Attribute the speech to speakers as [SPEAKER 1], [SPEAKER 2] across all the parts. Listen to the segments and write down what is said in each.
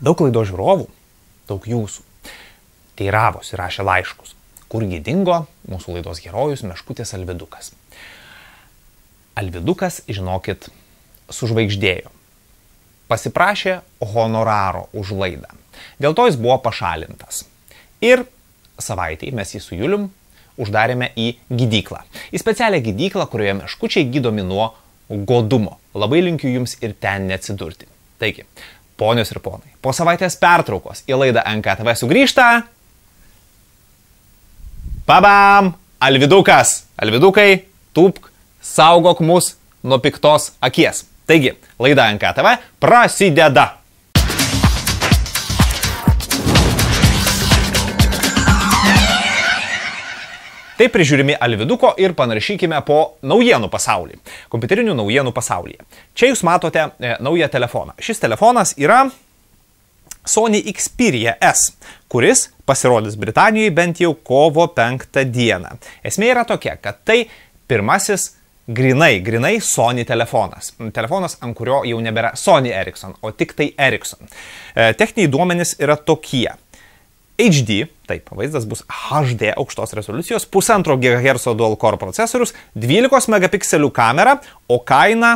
[SPEAKER 1] Daug laidos žiūrovų, daug jūsų, teiravosi, rašė laiškus, kurgi dingo mūsų laidos herojus Meškutis Alvidukas. Alvidukas, žinokit, sužvaigždėjo. Pasiprašė honoraro už laidą. Dėl to jis buvo pašalintas. Ir savaitėj mes jį su Julium uždarėme į gydyklą. Į specialią gydyklą, kurioje meškučiai gydomi nuo godumo. Labai linkiu jums ir ten neatsidurti. Taigi, ponios ir ponai, po savaitės pertraukos į laidą NKTV sugrįžta... Pabam! Alvidukas! Alvidukai, tūpk, saugok mus nuo piktos akies. Taigi, laida NKTV prasideda! Taip prižiūrimi Alviduko ir panaršykime po naujienų pasaulį, kompiuterinių naujienų pasaulyje. Čia jūs matote naują telefoną. Šis telefonas yra Sony Xperia S, kuris pasirodys Britanijoje bent jau kovo 5 dieną. Esmė yra tokia, kad tai pirmasis grinai Sony telefonas. Telefonas, ant kurio jau nebėra Sony Ericsson, o tik tai Ericsson. Techniniai duomenys yra tokie. HD, taip, vaizdas bus HD aukštos rezoliucijos, 1,5 GHz dual-core procesorius, 12 megapikselių kamera, o kaina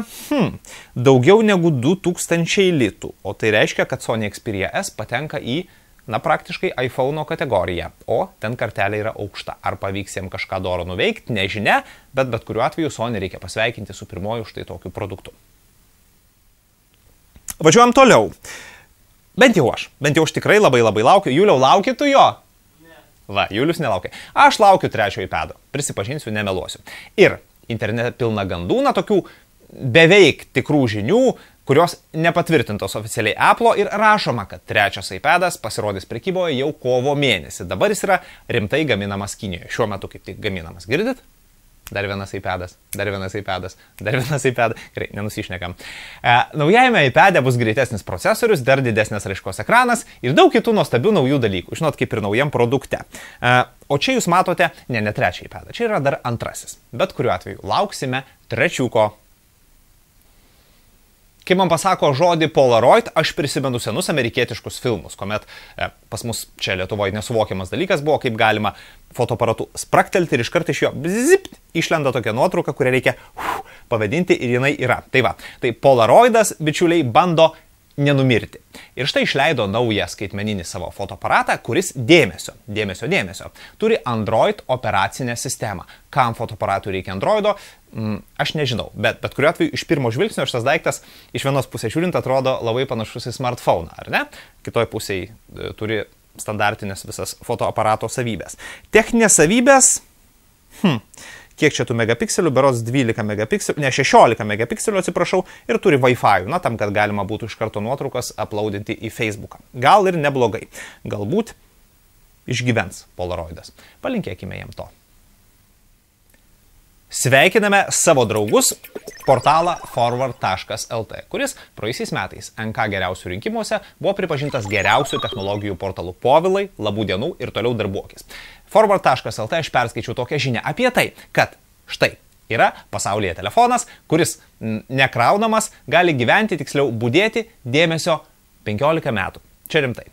[SPEAKER 1] daugiau negu 2000 litų. O tai reiškia, kad Sony Xperia S patenka į, praktiškai iPhone'o kategoriją, o ten kartelė yra aukšta. Ar pavyks jiems kažką doro nuveikti, nežinia, bet kuriuo atveju Sony reikia pasveikinti su pirmoju štai tokiu produktu. Važiuojam toliau. Bent jau aš tikrai labai laukiu. Juliau, lauki tu jo? Ne. Va, Julius nelaukia. Aš laukiu trečiojo iPado. Prisipažinsiu, nemeluosiu. Ir internete pilna gandų, tokių beveik tikrų žinių, kurios nepatvirtintos oficialiai Apple'o ir rašoma, kad trečias iPadas pasirodys prekyboje jau kovo mėnesį. Dabar jis yra rimtai gaminamas Kinijoje. Šiuo metu kaip tik gaminamas. Girdit? Dar vienas iPadas. Gerai, nenusišnekam. Naujajame iPad'e bus greitesnis procesorius, dar didesnis raiškos ekranas ir daug kitų nuostabių naujų dalykų. Žinot, kaip ir naujam produkte. O čia jūs matote, ne trečią iPad'ą, čia yra dar antrasis. Bet kuriuo atveju lauksime trečiuko. Kai man pasako žodį Polaroid, aš prisimenu senus amerikietiškus filmus, kuomet pas mus čia Lietuvoje nesuvokiamas dalykas buvo, kaip galima fotoaparatu spraktelti ir iškart iš jo išlenda tokia nuotrauka, kurią reikia pavadinti ir jinai yra. Tai va, tai Polaroidas, bičiuliai, bando nenumirti. Ir štai išleido naują skaitmeninį savo fotoaparatą, kuris dėmesio, turi Android operacinę sistemą. Kam fotoaparatui reikia Androido, aš nežinau, bet kuriuo atveju iš pirmo žvilgsnio šitas daiktas iš vienos pusės žiūrint atrodo labai panašus į smartphone, ar ne? Kitoj pusėje turi standartinės visas fotoaparato savybės. Techninės savybės, kiek čia tų megapikselių, berods 12 megapikselių, ne 16 megapikselių, atsiprašau, ir turi Wi-Fi, tam, kad galima būtų iš karto nuotraukas uploadinti į Facebooką. Gal ir neblogai. Galbūt išgyvens Polaroidas. Palinkėkime jam to. Sveikiname savo draugus portalą forward.lt, kuris praėjusiais metais NK geriausių rinkimuose buvo pripažintas geriausių technologijų portalų. Povilai, labų dienų ir toliau darbuokis. Forward.lt aš perskaičiau tokią žinią apie tai, kad štai yra pasaulyje telefonas, kuris nekraunamas gali gyventi, tiksliau budėti dėmesio 15 metų. Čia rimtai.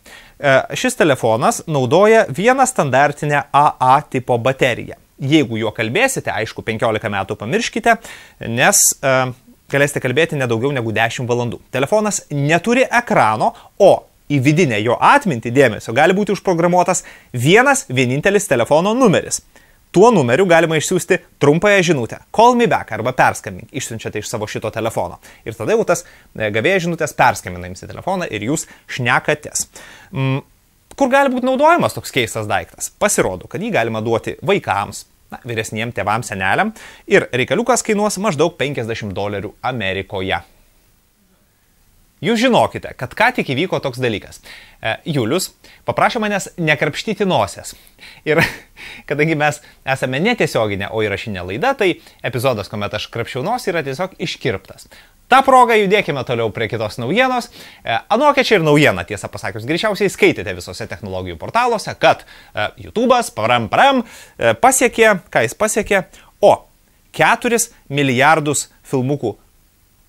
[SPEAKER 1] Šis telefonas naudoja vieną standartinę AA tipo bateriją. Jeigu juo kalbėsite, aišku, 15 metų pamirškite, nes galėsite kalbėti nedaugiau negu 10 valandų. Telefonas neturi ekrano, o į vidinę jo atmintį dėmesio gali būti užprogramuotas vienintelis telefono numeris. Tuo numeriu galima išsiųsti trumpąją žinutę. Call me back arba perskambink. Išsiunčiate iš savo šito telefono. Ir tada jau tas gavėjas žinutės perskambina jums į telefoną ir jūs šnekatės. Kur gali būti naudojamas toks keistas daiktas? Pasirodo, kad jį galima duoti vaikams, vyresniem tėvam, seneliam ir reikaliukas kainuos maždaug $50 Amerikoje. Jūs žinokite, kad ką tik įvyko toks dalykas. Julius paprašė manęs nekrapštyti nosies. Ir kadangi mes esame netiesioginė, o įrašinė laida, tai epizodas, kuomet aš krapščiau nosį, yra tiesiog iškirptas. Ta proga judėkime toliau prie kitos naujienos. Anokia čia ir naujiena, tiesą pasakius, greičiausiai skaitėte visose technologijų portaluose, kad YouTube'as pasiekė, ką jis pasiekė, 4 milijardus filmukų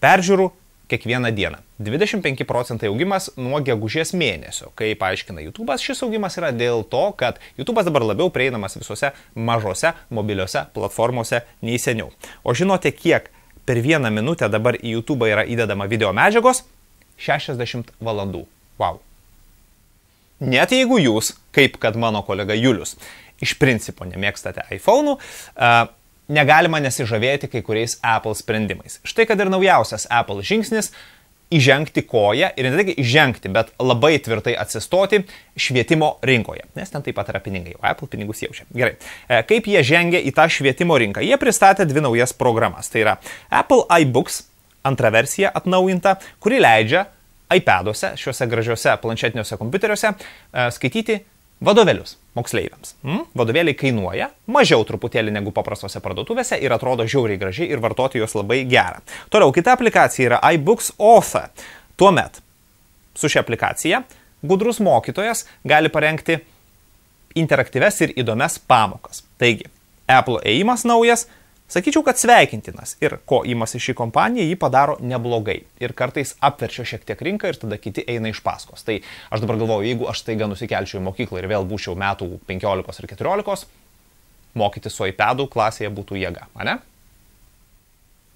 [SPEAKER 1] peržiūrų kiekvieną dieną. 25% augimas nuo gegužės mėnesio. Kaip paaiškina YouTube'as, šis augimas yra dėl to, kad YouTube'as dabar labiau prieinamas visose mažose mobiliose platformose nei seniau. O žinote, kiek per vieną minutę dabar į YouTube'ą yra įdedama video medžiagos? 60 valandų. Wow. Net jeigu jūs, kaip kad mano kolega Julius, iš principo nemėgstate iPhone'ų, negalima nesižavėti kai kuriais Apple sprendimais. Štai kad ir naujausias Apple žingsnis įžengti koją ir ne tik įžengti, bet labai tvirtai atsistoti švietimo rinkoje, nes ten taip pat yra pinigai, o Apple pinigus jaučia. Gerai. Kaip jie žengia į tą švietimo rinką? Jie pristatė 2 naujas programas. Tai yra Apple iBooks, antra versija atnaujinta, kuri leidžia iPad'uose, šiuose gražiuose planšetiniuose kompiuteriuose skaityti vadovėlius moksleiviams. Vadovėliai kainuoja mažiau truputėlį negu paprastose parduotuvėse ir atrodo žiauriai gražiai ir vartoti juos labai gerą. Toliau, kita aplikacija yra iBooks Author. Tuomet su šia aplikacija gudrus mokytojas gali parengti interaktyves ir įdomias pamokas. Taigi, Apple ėjimas naujas, sakyčiau, kad sveikintinas ir ko imasi ši kompanija, jį padaro neblogai ir kartais apverčia šiek tiek rinką ir tada kiti eina iš paskos. Tai aš dabar galvoju, jeigu aš staiga nusikelčiau į mokyklą ir vėl būčiau metų 15 ir 14, mokytis su iPad'u klasėje būtų jėga, ane?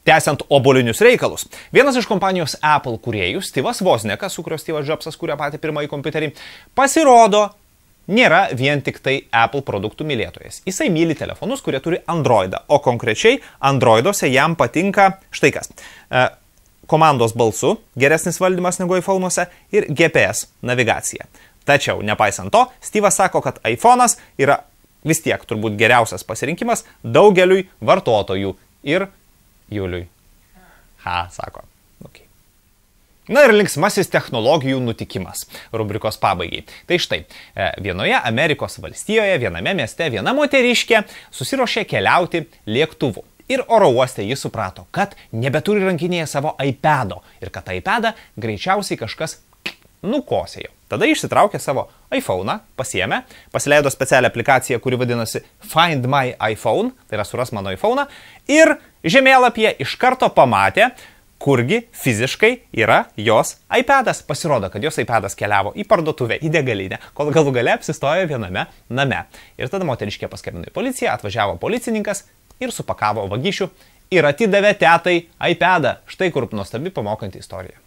[SPEAKER 1] Tęsiant obuolinius reikalus. Vienas iš kompanijos Apple kūrėjų, Steve'as Wozniakas, su kurio Steve'as Jobsas kūrė patį pirmąjį kompiuterį, pasirodo, nėra vien tik tai Apple produktų mylėtojas. Jisai myli telefonus, kurie turi Androidą, o konkrečiai Androiduose jam patinka štai kas. Komandos balsu, geresnis valdymas negu iPhone'uose ir GPS navigacija. Tačiau, nepaisant to, Steve'as sako, kad iPhone'as yra vis tiek turbūt geriausias pasirinkimas daugeliui vartotojų ir Juliui. Sako. Okay. Na ir linksmasis technologijų nutikimas rubrikos pabaigai. Tai štai, vienoje Amerikos valstijoje, viename mieste, viena moteriškė susiruošė keliauti lėktuvu. Ir oro uoste jis suprato, kad nebeturi rankinėje savo iPad'o ir kad iPad'ą greičiausiai kažkas nukosėjo. Tada išsitraukė savo iPhone'ą, pasiėmė, pasileido specialią aplikaciją, kuri vadinasi Find My iPhone, tai yra suras mano iPhone'ą, ir žemėlapyje iš karto pamatė, kurgi fiziškai yra jos iPad'as. Pasirodo, kad jos iPad'as keliavo į parduotuvę, į degalinę, kol galų gale apsistojo viename name. Ir tada moteriškė paskambino į policiją, atvažiavo policininkas ir supakavo vagišių ir atidavė tetai iPad'ą. Štai kur nuostabi pamokanti istorija.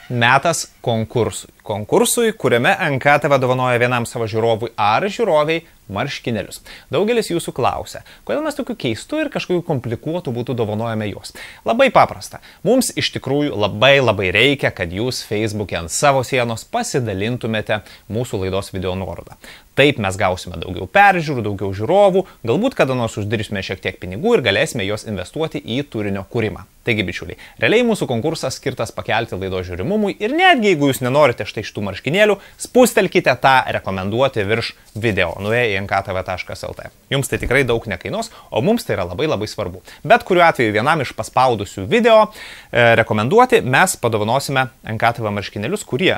[SPEAKER 1] Metas konkursui. Konkursui, kuriame NKTV dovanoja vienam savo žiūrovui ar žiūroviai marškinėlius. Daugelis jūsų klausia, kodėl mes tokiu keistu ir kažkokiu komplikuotu būtų dovanojame juos. Labai paprasta. Mums iš tikrųjų labai reikia, kad jūs Facebook'e ant savo sienos pasidalintumėte mūsų laidos video nuorodą. Taip mes gausime daugiau peržiūrų, daugiau žiūrovų, galbūt kada nors uždirbsime šiek tiek pinigų ir galėsime juos investuoti į turinio kūrimą. Taigi, bičiuliai, realiai mūsų konkursas skirtas pakelti laidos žiūrimumui ir netgi jeigu jūs nenorite štai šitų marškinėlių, spustelkite tą rekomenduoti virš video, nuėję į nkTV.lt. Jums tai tikrai daug nekainuos, o mums tai yra labai svarbu. Bet kuriuo atveju vienam iš paspaudusių video rekomenduoti mes padovanosime NKTV marškinėlius, kurie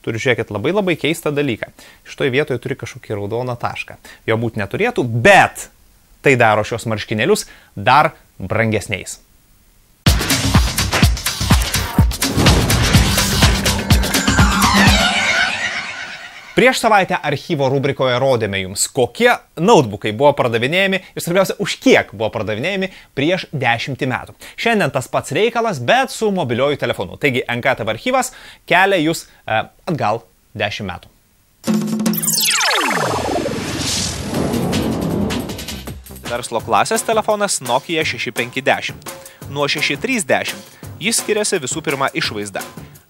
[SPEAKER 1] turi, žiūrėkit, labai keistą dalyką. Šitoje vietoje turi kažkokį raudoną tašką. Jo būti neturėtų, bet tai daro šios marškinėlius dar brangesniais. Prieš savaitę archyvo rubrikoje rodėme jums, kokie notebookai buvo pardavinėjami ir svarbiausia, už kiek buvo pardavinėjami prieš 10 metų. Šiandien tas pats reikalas, bet su mobiliuoju telefonu. Taigi NKTV archyvas kelia jūs atgal 10 metų. Verslo klasės telefonas Nokia 6510. Nuo 6310 jis skiriasi visų pirma išvaizda.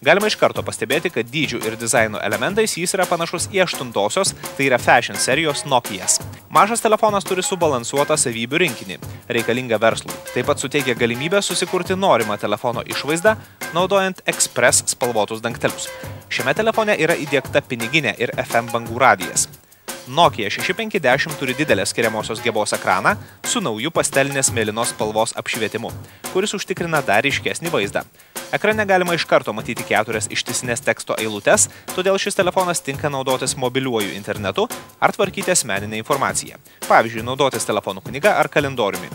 [SPEAKER 1] Galima iš karto pastebėti, kad dydžių ir dizaino elementais jis yra panašus į 8-osios, tai yra Fashion serijos Nokijas. Mažas telefonas turi subalansuotą savybių rinkinį, reikalingą verslui. Taip pat suteikia galimybę susikurti norimą telefono išvaizdą, naudojant Express spalvotus dangtelius. Šiame telefone yra įdiegta piniginė ir FM bangų radijas.
[SPEAKER 2] Nokia 650 turi didelę skiriamosios gebos ekraną su nauju pastelinės mėlynos spalvos apšvietimu, kuris užtikrina dar ryškesnį vaizdą. Ekrane galima iš karto matyti 4 ištisinės teksto eilutes, todėl šis telefonas tinka naudotis mobiliuoju internetu ar tvarkyti asmeninę informaciją. Pavyzdžiui, naudotis telefonų knyga ar kalendoriumi.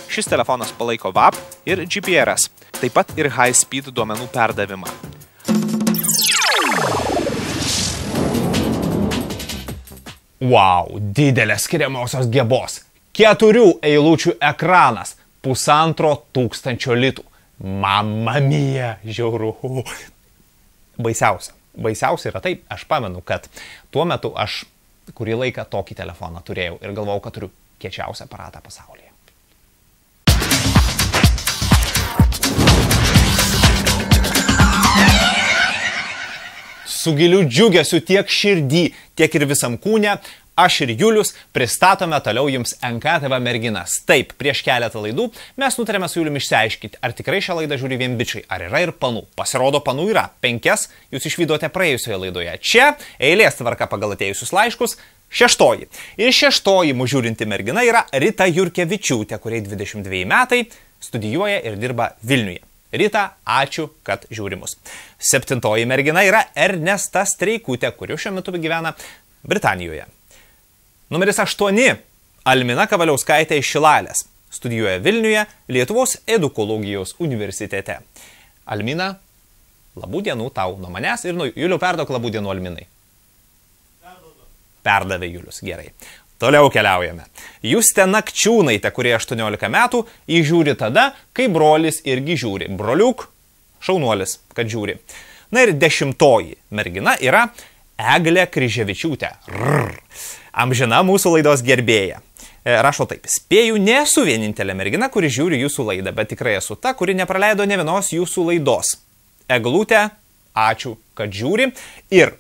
[SPEAKER 2] Šis telefonas palaiko VAP ir GPRS, taip pat ir high speed duomenų perdavimą.
[SPEAKER 1] Wow, didelės skiriamosios gebos. 4 eilučių ekranas. 1500 litų. Mamma mia, žiauru. Baisiausia. Baisiausia yra taip, aš pamenu, kad tuo metu aš kurį laiką tokį telefoną turėjau ir galvojau, kad turiu kiečiausią aparatą pasaulyje. Su giliu džiugesiu tiek širdį, tiek ir visam kūne, aš ir Julius pristatome toliau jums NKTV merginas. Taip, prieš keletą laidų mes nutarėme su Juliumi išsiaiškinti, ar tikrai šią laidą žiūri vien bičiai, ar yra ir panų. Pasirodo, panų yra 5, jūs išvydote praėjusioje laidoje. Čia eilės tvarka pagal atėjusius laiškus. 6. Ir 6 mūsų žiūrinti mergina yra Rita Jurkevičiūtė, kuriai 22 metai, studijuoja ir dirba Vilniuje. Rita, ačiū, kad žiūri mus. 7. mergina yra Ernesta Streikutė, kuri šiuo metu gyvena Britanijoje. Numeris 8. Almina Kavaliauskaitė iš Šilalės. Studijuoja Vilniuje, Lietuvos edukologijos universitete. Almina, labų dienų tau nuo manęs ir nuo Julių perduok labų dienų Alminai. Perdavė Julius, gerai. Toliau keliaujame. Justė Nakčiūnaitė, kurie 18 metų, įžiūri tada, kai brolis irgi žiūri. Broliuk, šaunuolis, kad žiūri. Na ir 10. mergina yra Eglė Kryževičiūtė. Amžina mūsų laidos gerbėja. Rašo taip, spėju, nesu vienintelė mergina, kuri žiūri jūsų laidą, bet tikrai esu ta, kuri nepraleido ne vienos jūsų laidos. Eglutė, ačiū, kad žiūri. Ir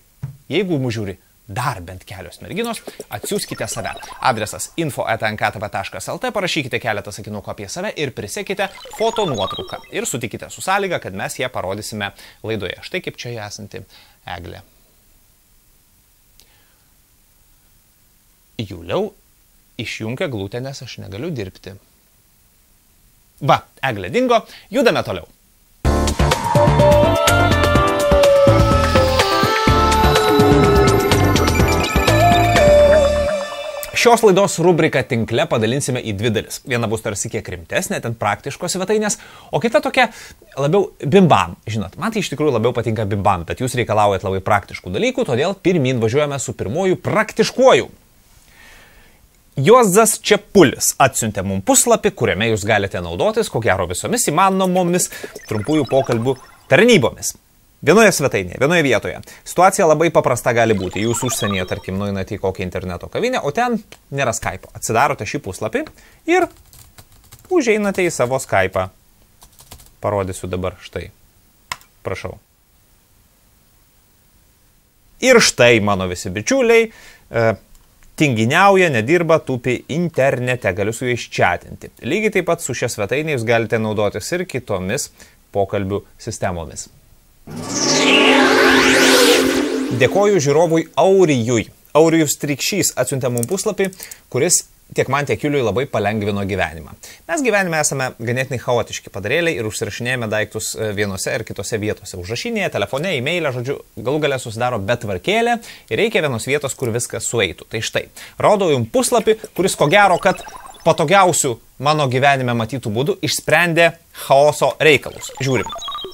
[SPEAKER 1] jeigu mūsų žiūri dar bent kelios merginos, atsiųskite save. Adresas info@nkatv.lt, parašykite keletą sakinukų apie save ir prisekite foto nuotrauką. Ir sutikite su sąlyga, kad mes ją parodysime laidoje. Štai kaip čia esanti Eglė. Juliau, išjunk eglutę, nes aš negaliu dirbti. Va, Eglė dingo, judame toliau. Šios laidos rubriką tinkle padalinsime į 2 dalis. Viena bus tarsi kiek rimtesnė, ten praktiškos svetainės, o kita tokia labiau bimbam. Žinot, man tai iš tikrųjų labiau patinka bimbam, bet jūs reikalaujat labai praktiškų dalykų, todėl pirmin važiuojame su pirmoju praktiškuoju. Juozas Čepulis atsiuntė mums puslapį, kuriame jūs galite naudotis, ko gero visomis įmanomomis trumpųjų pokalbių tarnybomis. Vienoje svetainėje, vienoje vietoje. Situacija labai paprasta gali būti. Jūs užsienyje, tarkim, nueinate į kokią interneto kavinę, o ten nėra Skype'o. Atsidarote šį puslapį ir užeinate į savo Skype'ą. Parodysiu dabar štai. Prašau. Ir štai mano visi bičiuliai tinginiauja, nedirba, tupi internete. Galiu su jais chatinti. Lygiai taip pat su šia svetainė jūs galite naudotis ir kitomis pokalbių sistemomis. Dėkoju žiūrovui Aurijui. Aurijus Trikšys atsiuntė mums puslapį, kuris tiek man, tiek Juliui labai palengvino gyvenimą. Mes gyvenime esame ganėtinai chaotiški padarėliai ir užsirašinėjame daiktus vienose ir kitose vietose. Užrašinėje, telefone, e-mailė, žodžiu, galų gale susidaro betvarkėlė ir reikia vienos vietos, kur viskas sueitų. Tai štai, rodau jums puslapį, kuris ko gero, kad patogiausių mano gyvenime matytų būdų išsprendė chaoso reikalus. Žiūrim.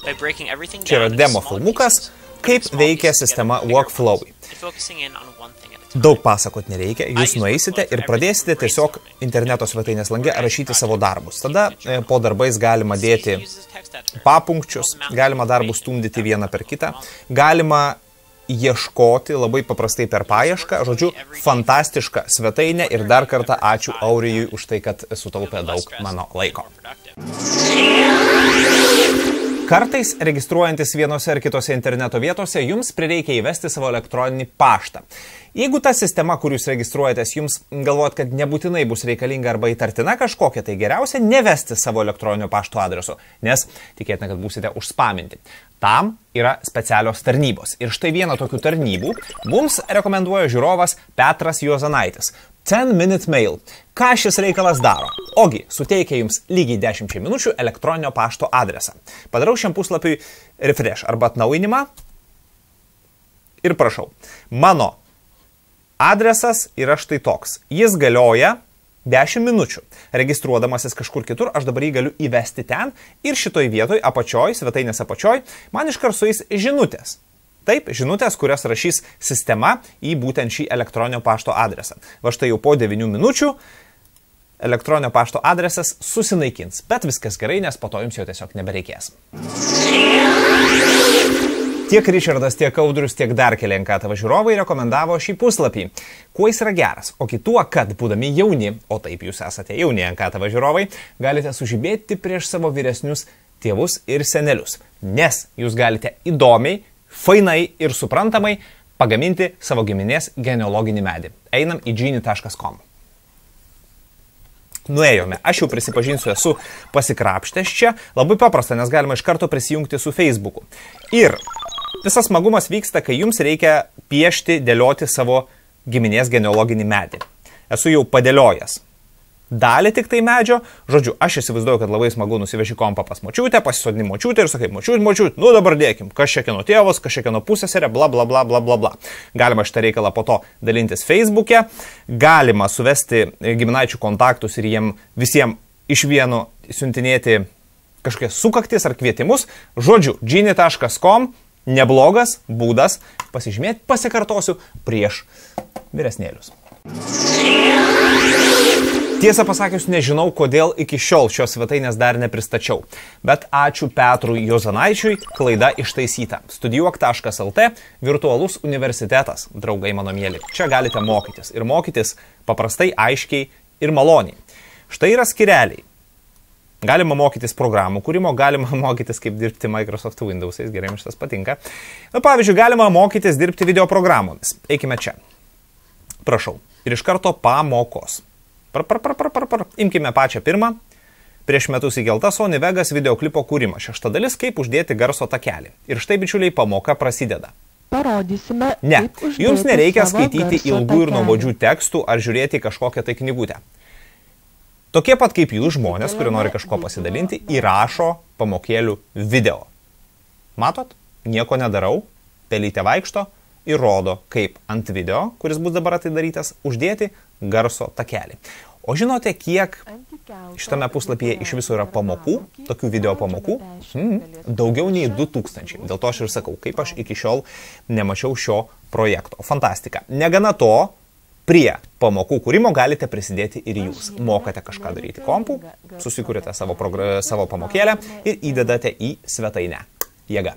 [SPEAKER 1] Čia yra demo filmukas, kaip veikia sistema Workflowy. Daug pasakot nereikia, jūs nueisite ir pradėsite tiesiog interneto svetainės lange rašyti savo darbus. Tada po darbais galima dėti papunkčius, galima darbus stumdyti vieną per kitą, galima ieškoti labai paprastai per paiešką, žodžiu, fantastiška svetainė ir dar kartą ačiū Aurijui už tai, kad sutaupė daug mano laiko. Kartais, registruojantis vienose ar kitose interneto vietose, jums prireikia įvesti savo elektroninį paštą. Jeigu ta sistema, kur jūs registruojatės, jums galvojat, kad nebūtinai bus reikalinga arba įtartina kažkokia, tai geriausia nevesti savo elektroninio pašto adreso, nes tikėtina, kad būsite užspaminti. Tam yra specialios tarnybos. Ir štai vieną tokių tarnybų mums rekomenduoja žiūrovas Petras Juozanaitis. 10 Minute Mail. Ką šis reikalas daro? Ogi, suteikia jums lygiai 10 minučių elektroninio pašto adresą. Padarau šiam puslapiui refresh arba atnaujinimą ir prašau. Mano adresas yra štai toks. Jis galioja 10 minučių. Registruodamasis kažkur kitur, aš dabar jį galiu įvesti ten ir šitoj vietoj, apačioj, svetainės apačioj, man iškart sueis žinutės. Taip, žinutės, kurias rašys sistema į būtent šį elektroninio pašto adresą. Va štai jau po 9 minučių elektroninio pašto adresas susinaikins. Bet viskas gerai, nes po to jums jo tiesiog nebereikės. Tiek Richardas, tiek Audrius, tiek dar keli NKTV žiūrovai rekomendavo šį puslapį. Kuo jis yra geras? Ogi tuo, kad būdami jauni, o taip jūs esate jauni NKTV žiūrovai, galite sužibėti prieš savo vyresnius tėvus ir senelius. Nes jūs galite įdomiai, fainai ir suprantamai pagaminti savo giminės genealoginį medį. Einam į genie.com. Nuėjome. Aš jau prisipažinsiu, esu pasikrapštęs čia. Labai paprasta, nes galima iš karto prisijungti su Facebooku. Ir visas smagumas vyksta, kai jums reikia piešti, dėlioti savo giminės genealoginį medį. Esu jau padėliojęs dalį tik tai medžio. Žodžiu, aš įsivaizduoju, kad labai smagu nusiveži kompą pas močiutę, pasisodini močiutę ir sakai, močiut, nu dabar dėkim, kas čia kieno tėvas, kas čia kieno pusėserė, bla bla bla bla bla bla. Galima šitą reikalą po to dalintis Facebook'e, galima suvesti giminaičių kontaktus ir jiem visiems iš vieno siuntinėti kažkokias sukaktis ar kvietimus. Žodžiu, genie.com neblogas būdas pasižymėti, pasikartosiu, prieš vyresnėlius. Tiesą pasakius, nežinau, kodėl iki šiol šios svetainės dar nepristačiau. Bet ačiū Petrui Juozanaičiui, klaida ištaisyta. Studijuok.lt, virtualus universitetas, draugai mano mėly. Čia galite mokytis. Ir mokytis paprastai, aiškiai ir maloniai. Štai yra skyreliai. Galima mokytis programų kūrimo, galima mokytis kaip dirbti Microsoft Windows'ais, gerai, man šitas patinka. Na, pavyzdžiui, galima mokytis dirbti video programomis. Eikime čia. Prašau. Ir iš karto pamokos. Imkime pačią pirmą. Prieš metus įkelta Sony Vegas videoklipo kūrimo. 6 dalis, kaip uždėti garso takelį. Ir štai, bičiuliai, pamoka prasideda.
[SPEAKER 3] Parodysime.
[SPEAKER 1] Ne, jums nereikia skaityti ilgų ir nuobodžių tekstų ar žiūrėti kažkokią tai knygutę. Tokie pat kaip jūs žmonės, kurie nori kažko pasidalinti, įrašo pamokėlių video. Matot? Nieko nedarau, pelytė vaikšto ir rodo, kaip ant video, kuris bus dabar atidarytas, uždėti garso takelį. O žinote, kiek šitame puslapyje iš viso yra pamokų, tokių video pamokų? Daugiau nei 2000. Dėl to aš ir sakau, kaip aš iki šiol nemačiau šio projekto. Fantastika. Negana to, prie pamokų kūrimo galite prisidėti ir jūs. Mokate kažką daryti kompu, susikūrėte savo pamokėlę ir įdedate į svetainę. Jėga.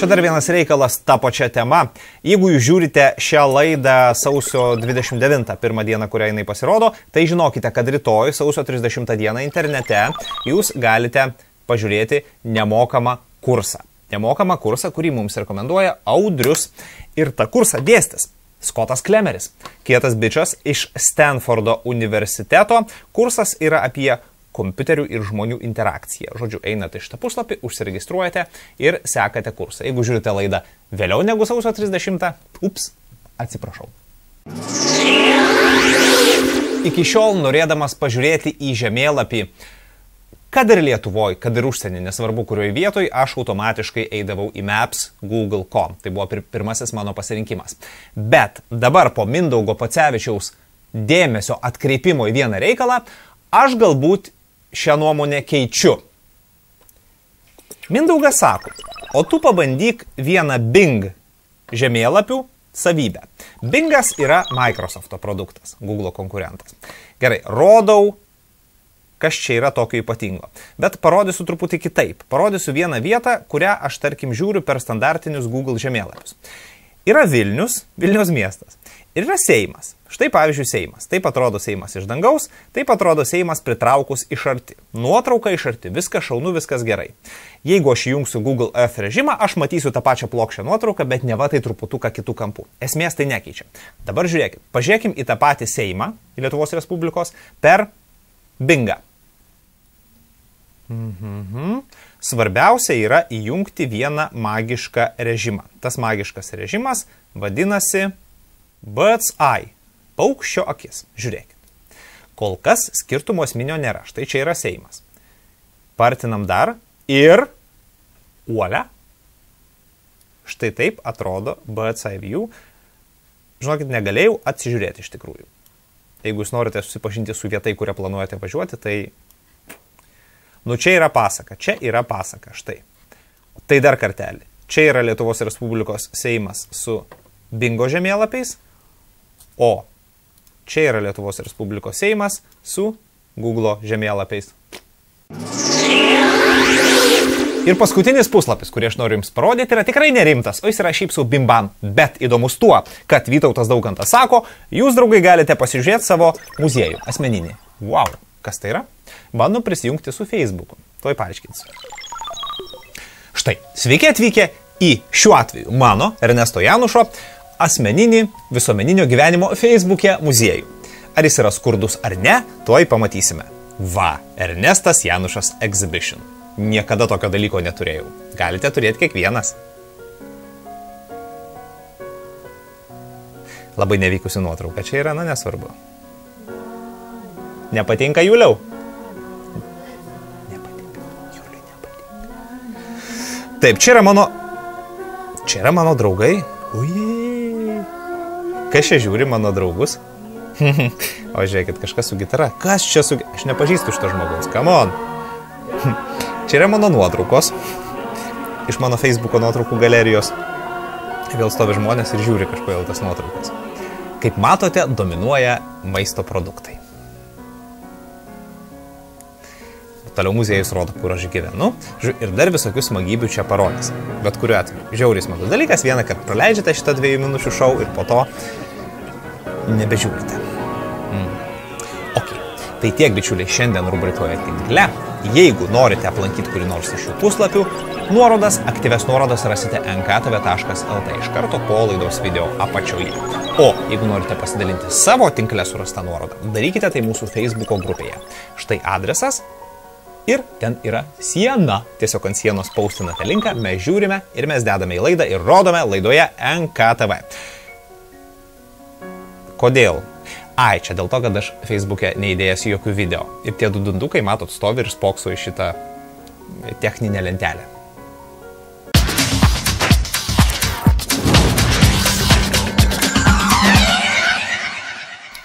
[SPEAKER 1] Čia dar vienas reikalas ta pačia tema. Jeigu jūs žiūrite šią laidą sausio 29, pirmą dieną, kurią jinai pasirodo, tai žinokite, kad rytoj, sausio 30 dieną internete, jūs galite pažiūrėti nemokamą kursą. Nemokamą kursą, kurį mums rekomenduoja Audrius. Ir tą kursą dėstys Scottas Klemeris, kietas bičas iš Stanfordo universiteto. Kursas yra apie kompiuterių ir žmonių interakciją. Žodžiu, einate iš tą puslapį, užsiregistruojate ir sekate kursą. Jeigu žiūrite laidą vėliau negu sausio 30, atsiprašau. Iki šiol, norėdamas pažiūrėti į žemėlapį, kad ir Lietuvoje, kad ir užsienį, nesvarbu kurioje vietoje, aš automatiškai eidavau į Maps Google.com. Tai buvo pirmasis mano pasirinkimas. Bet dabar po Mindaugo Pacevičiaus dėmesio atkreipimo į vieną reikalą, aš galbūt šią nuomonę keičiu. Mindaugas sako, o tu pabandyk vieną Bing žemėlapių savybę. Bingas yra Microsofto produktas, Google konkurentas. Gerai, rodau, kas čia yra tokio ypatingo. Bet parodysiu truputį kitaip. Parodysiu vieną vietą, kurią aš, tarkim, žiūriu per standartinius Google žemėlapius. yra Vilnius miestas. Ir yra Seimas. Štai pavyzdžiui Seimas. Taip atrodo Seimas iš dangaus, taip atrodo Seimas pritraukus iš arti. Nuotrauka iš arti, viskas šaunu, viskas gerai. Jeigu aš įjungsiu Google Earth režimą, aš matysiu tą pačią plokščią nuotrauką, bet neva tai truputuką kitų kampų. Esmės tai nekeičia. Dabar žiūrėkit, pažiūrėkim į tą patį Seimą, į Lietuvos Respublikos, per Bingą. Svarbiausia yra įjungti vieną magišką režimą. Tas magiškas režimas vadinasi Bird's Eye. Paukščio akis. Žiūrėkit. Kol kas skirtumo esminio nėra. Štai čia yra Seimas. Partinam dar ir uolę. Štai taip atrodo Bird's Eye View. Žinokit, negalėjau atsižiūrėti iš tikrųjų. Jeigu jūs norite susipažinti su vietai, kurią planuojate važiuoti, tai... Nu, čia yra pasaka. Čia yra pasaka. Štai. Tai dar kartelį. Čia yra Lietuvos Respublikos Seimas su Bingo žemėlapiais, o čia yra Lietuvos Respublikos Seimas su Google žemėlapiais. Ir paskutinis puslapis, kurį aš noriu jums parodyti, yra tikrai nerimtas, o jis yra šiaip su bimban, bet įdomus tuo, kad Vytautas Daukantas sako, jūs, draugai, galite pasižiūrėti savo muziejų asmeninį. Wow, kas tai yra? Bando prisijungti su Facebooku. Tuoj paaiškinsiu. Štai, sveiki atvykę į šiuo atveju mano, Ernesto Janušo, asmeninį visuomeninio gyvenimo Facebook'e muziejų. Ar jis yra skurdus ar ne, tuoj pamatysime. Va, Ernestas Janušas Exhibition. Niekada tokio dalyko neturėjau. Galite turėti kiekvienas. Labai nevykusi nuotrauka čia yra, na nesvarbu. Nepatinka Juliau? Nepatinka. Juliui nepatinka. Taip, čia yra mano draugai. Ujei. Kas čia žiūri mano draugus? O žiūrėkit, kažkas su gitara. Kas čia su... Aš nepažįstu šito žmogaus. Come on. Čia yra mano nuotraukos. Iš mano Facebooko nuotraukų galerijos. Vėl stovi žmonės ir žiūri kažkodėl tas nuotraukas. Kaip matote, dominuoja maisto produktai. Toliau muziejus rodo, kur aš gyvenu. Ir dar visokių smagybių čia parodys. Bet kuriuo atveju. Žiauriai smagus dalykas. Vieną, kad praleidžiate šitą 2 minučių šou ir po to nebežiūrite. Ok. Tai tiek, bičiuliai, šiandien rubrikoje Tinkle. Jeigu norite aplankyti kurį nors iš šių puslapių, nuorodas, aktyves nuorodas rasite nkatv.lt iš karto po laidos video apačioje. O jeigu norite pasidalinti savo Tinkle surastą nuorodą, darykite tai mūsų Facebooko grupėje. Štai adresas. Ir ten yra siena. Tiesiog ant sienos paustinate linką, mes žiūrime ir mes dedame į laidą ir rodome laidoje NKTV. Kodėl? Ai, čia dėl to, kad aš Facebook'e neįdėjęs jokių video. Ir tie du dundukai, matot, stovi ir spokso į šitą techninę lentelę.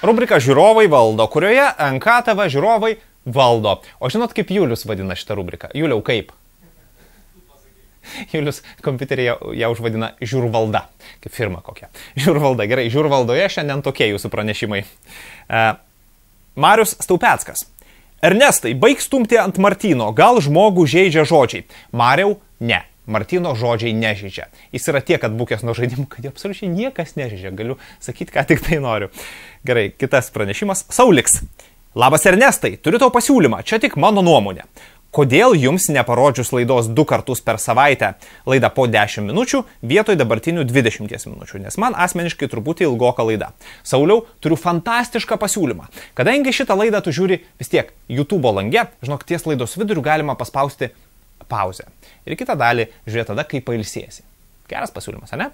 [SPEAKER 1] Rubrika Žiūrovai valdo, kurioje NKTV žiūrovai valdo. O žinot, kaip Julius vadina šitą rubriką? Juliau, kaip? Julius kompiuterėje ją užvadina Žiūrvalda, kaip firma kokia. Žiūrvalda, gerai, Žiūrvaldoje šiandien tokie jūsų pranešimai. Marius Staupeckas. Ernestai, baig stumti ant Martyno, gal žmogų žeidžia žodžiai? Mariau, ne. Martyno žodžiai nežeidžia. Jis yra tiek atbūkęs nuo žaidimų, kad jo absoliučiai niekas nežeidžia. Galiu sakyti, ką tik tai noriu. Gerai, kitas pranešimas. Sauliks. Labas Ernestai, turiu tau pasiūlymą, čia tik mano nuomonė. Kodėl jums neparodžius laidos 2 kartus per savaitę laidą po 10 minučių vietoj dabartinių 20 minučių, nes man asmeniškai truputį ilgoka laida. Sauliau, turiu fantastišką pasiūlymą. Kadangi šitą laidą tu žiūri vis tiek YouTube lange, žinok, ties laidos vidurių galima paspausti pauzę. Ir kitą dalį žiūrėti tada, kai pailsėsi. Geras pasiūlymas, ne?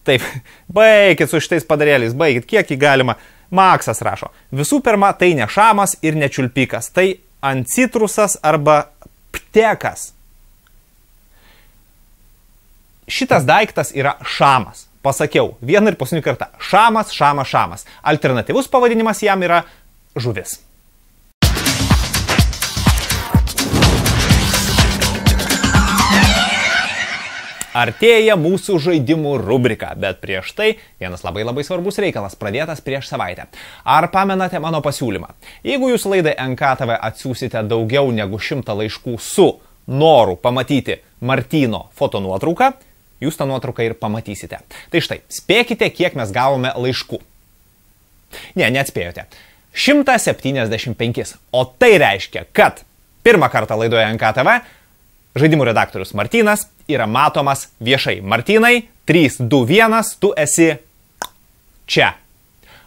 [SPEAKER 1] Taip, baikit su šitais padarėliais, baikit, kiek jį galima. Maksas rašo, visų pirma, tai ne šamas ir ne čiulpikas, tai ancitrusas arba ptekas. Šitas daiktas yra šamas. Pasakiau, vieną ir paskutinį kartą. Šamas, šamas, šamas. Alternatyvus pavadinimas jam yra žuvis. Artėja mūsų žaidimų rubrika, bet prieš tai vienas labai svarbus reikalas, pradėtas prieš savaitę. Ar pamenate mano pasiūlymą? Jeigu jūs laidai NKTV atsiūsite daugiau negu 100 laiškų su noru pamatyti Martyno fotonuotrauką, jūs tą nuotrauką ir pamatysite. Tai štai, spėkite, kiek mes gavome laiškų. Ne, neatspėjote. 175. O tai reiškia, kad pirmą kartą laidoje NKTV žaidimų redaktorius Martynas yra matomas viešai. Martynai, 3, 2, 1, tu esi čia.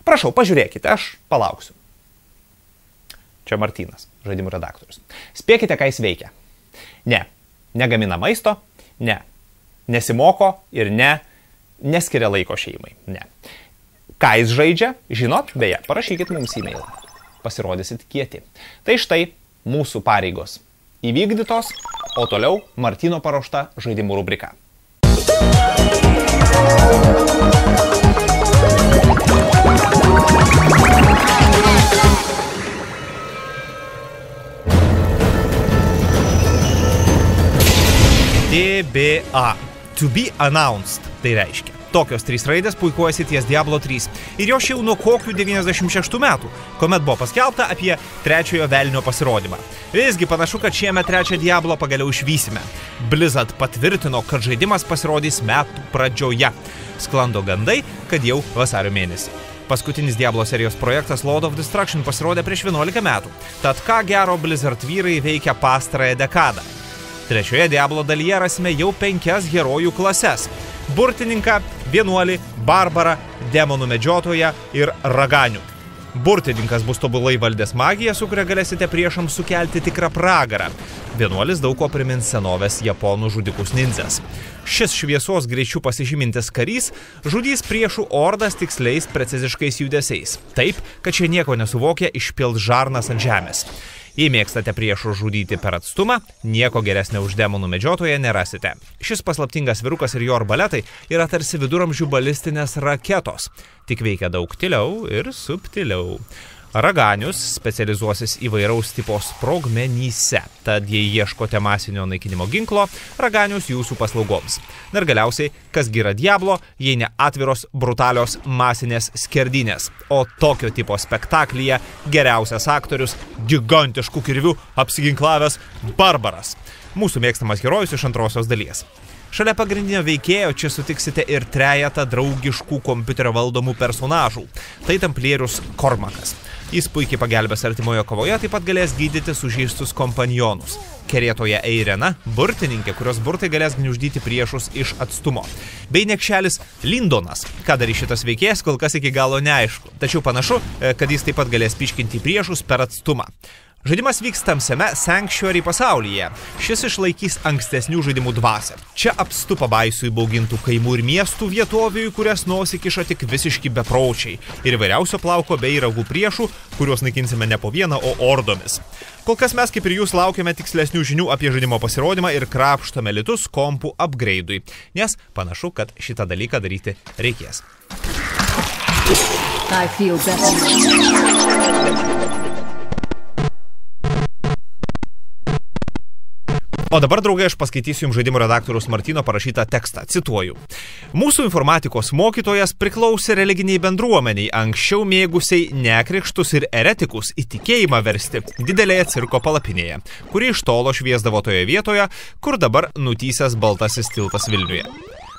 [SPEAKER 1] Prašau, pažiūrėkite, aš palauksiu. Čia Martynas, žaidimų redaktorius. Spėkite, ką jis veikia. Ne, negamina maisto, ne, nesimoko ir ne, neskiria laiko šeimai. Ne. Ką jis žaidžia, žinot, beje, parašykit mums e-mailą. Pasirodysit kieti. Tai štai mūsų pareigos įvykdytos, o toliau Martyno paruošta žaidimų rubrika. DBA. To be announced. Tai reiškia. Tokios 3 raidės puikuojasi ties Diablo 3. Ir jo jau nuo kokių 96 metų, kuomet buvo paskelbta apie 3-ojo velnio pasirodymą. Visgi panašu, kad šiemet 3 Diablo pagaliau išvysime. Blizzard patvirtino, kad žaidimas pasirodys metų pradžioje. Sklando gandai, kad jau vasario mėnesį. Paskutinis Diablo serijos projektas Lord of Destruction pasirodė prieš 11 metų. Tad ką gero Blizzard vyrai veikia pastarąją dekadą. 3-oje Diablo dalyje rasime jau 5 herojų klases. Burtininką, vienuolį, barbarą, demonų medžiotoją ir raganių. Burtininkas bus tobulai valdęs magiją, su kuria galėsite priešams sukelti tikrą pragarą. Vienuolis daug ko primins senovės japonų žudikus nindzes. Šis šviesos greičiu pasižymintis karys žudys priešų ordas tiksliais preciziškais judesiais. Taip, kad šie nieko nesuvokia, išpils žarnas ant žemės. Jei mėgstate priešų žudyti per atstumą, nieko geresnio už demonų medžiotoją nerasite. Šis paslaptingas vyrukas ir jo arbaletai yra tarsi viduramžių balistinės raketos, tik veikia daug tyliau ir subtiliau. Raganius specializuosis įvairaus tipo sprogmenyse, tad jei ieškote masinio naikinimo ginklo, Raganius jūsų paslaugoms. Ir galiausiai, kas yra Diablo, jei ne atviros, brutalios masinės skerdynės, o tokio tipo spektaklyje geriausias aktorius, gigantiškų kirvių apsiginklavęs barbaras. Mūsų mėgstamas herojus iš 2-osios dalies. Šalia pagrindinio veikėjo čia sutiksite ir 3 draugiškų kompiuterio valdomų personažų. Tai tamplierius Kormakas. Jis puikiai pagelbės artimoje kovoje, taip pat galės gydyti sužeistus kompanionus. Kerėtoje Eirena, burtininkė, kurios burtai galės gniuždyti priešus iš atstumo. Bei niekšelis Lindonas. Ką darys šitas veikėjas, kol kas iki galo neaišku. Tačiau panašu, kad jis taip pat galės piškinti priešus per atstumą. Žaidimas vyks tamsiame Sanctuary pasaulyje. Šis išlaikys ankstesnių žaidimų dvasią. Čia apstu pabaisų įbaugintų kaimų ir miestų vietovių, kurias nosį kiša tik visiški bepročiai. Ir įvairiausio plauko bei ragų priešų, kuriuos naikinsime ne po vieną, o ordomis. Kol kas mes kaip ir jūs laukiame tikslesnių žinių apie žaidimo pasirodymą ir krapštame litus kompų upgrade'ui. Nes panašu, kad šitą dalyką daryti reikės. I feel better. O dabar, draugai, aš paskaitysiu jums žaidimų redaktoriaus Martyno parašytą tekstą. Cituoju. Mūsų informatikos mokytojas priklausė religiniai bendruomeniai, anksčiau mėgusiai nekrikštus ir eretikus į tikėjimą versti didelėje cirko palapinėje, kuri iš tolo šviesdavo toje vietoje, kur dabar nutįsęs baltasis tiltas Vilniuje.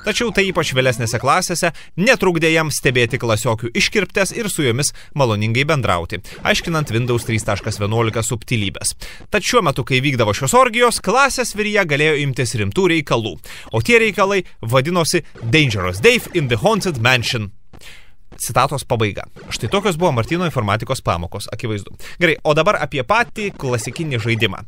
[SPEAKER 1] Tačiau tai ypač vėlesnėse klasėse netrukdė jam stebėti klasiokių iškirptes ir su jomis maloningai bendrauti, aiškinant Windows 3.11 subtilybės. Tad šiuo metu, kai vykdavo šios orgijos, klasės viryje galėjo imtis rimtų reikalų, o tie reikalai vadinosi Dangerous Dave in the Haunted Mansion. Citatos pabaiga. Štai tokios buvo Martyno informatikos pamokos, akivaizdu. Gerai, o dabar apie patį klasikinį žaidimą.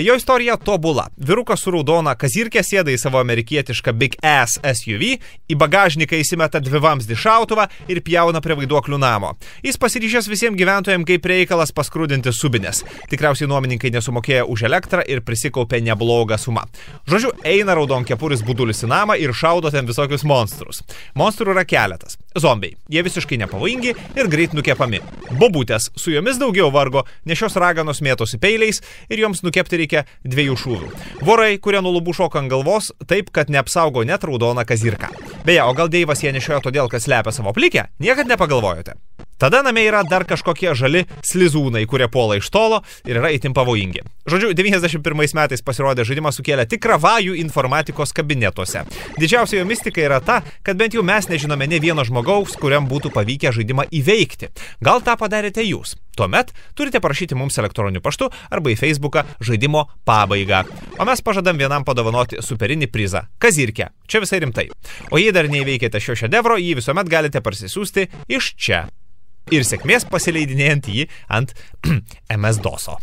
[SPEAKER 1] Jo istorija tobula. Vyrukas su raudona kazirkė sėda į savo amerikietišką Big Ass SUV, į bagažniką įsimeta dvivamzdį šautuvą ir pjauna prie vaiduoklių namo. Jis pasiryžęs visiems gyventojams kaip reikalas paskrudinti subinės. Tikriausiai nuomininkai nesumokėjo už elektrą ir prisikaupė neblogą sumą. Žodžiu, eina raudonkepuris budulis į namą ir šaudo ten visokius monstrus. Monstrų yra keletas. Zombiai. Jie visiškai nepavojingi ir greit nukepami. Bobutės, su jomis daugiau vargo, nes šios raganos mėtosi peiliais ir joms nukepti reikia 2 šūvių. Vorai, kurie nuo lubų šoka ant galvos, taip, kad neapsaugo net raudoną kazirką. Beje, o gal Deivas jie nešiojo todėl, kad slepia savo plikę? Niekad nepagalvojote? Tada name yra dar kažkokie žali slizūnai, kurie puola iš tolo ir yra itin pavojingi. Žodžiu, 91 metais pasirodė žaidimas sukėlė tikrą vajų informatikos kabinetuose. Didžiausia jo mistika yra ta, kad bent jau mes nežinome ne vieno žmogaus, kuriam būtų pavykę žaidimą įveikti. Gal tą padarėte jūs? Tuomet turite parašyti mums elektroniniu paštu arba į Facebooką žaidimo pabaigą. O mes pažadam vienam padovanoti superinį prizą – kazirkę. Čia visai rimtai. O jei dar neįveikėte šio šedevro, jį visuomet galite parsisiųsti iš čia. Ir sėkmės pasileidinėjant jį ant MS-DOS'o.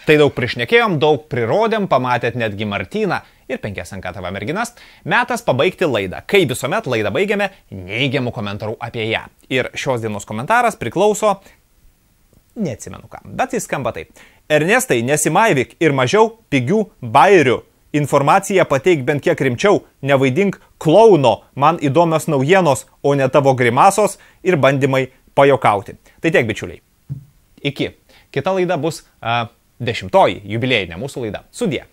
[SPEAKER 1] Tai daug prišnekėjom, daug prirodėm, pamatėt netgi Martyną ir 5 NKTV merginas. Metas pabaigti laidą. Kaip visuomet laidą baigiame neigiamų komentarų apie ją. Ir šios dienos komentaras priklauso... Neatsimenu ką, bet jis skamba taip. Ernestai, nesimaivyk ir mažiau pigių bairių. Informaciją pateik bent kiek rimčiau, nevaidink klauno, man įdomios naujienos, o ne tavo grimasos ir bandymai pajokauti. Tai tiek, bičiuliai. Iki. Kita laida bus 10-oji jubiliejinė mūsų laida. Sudie.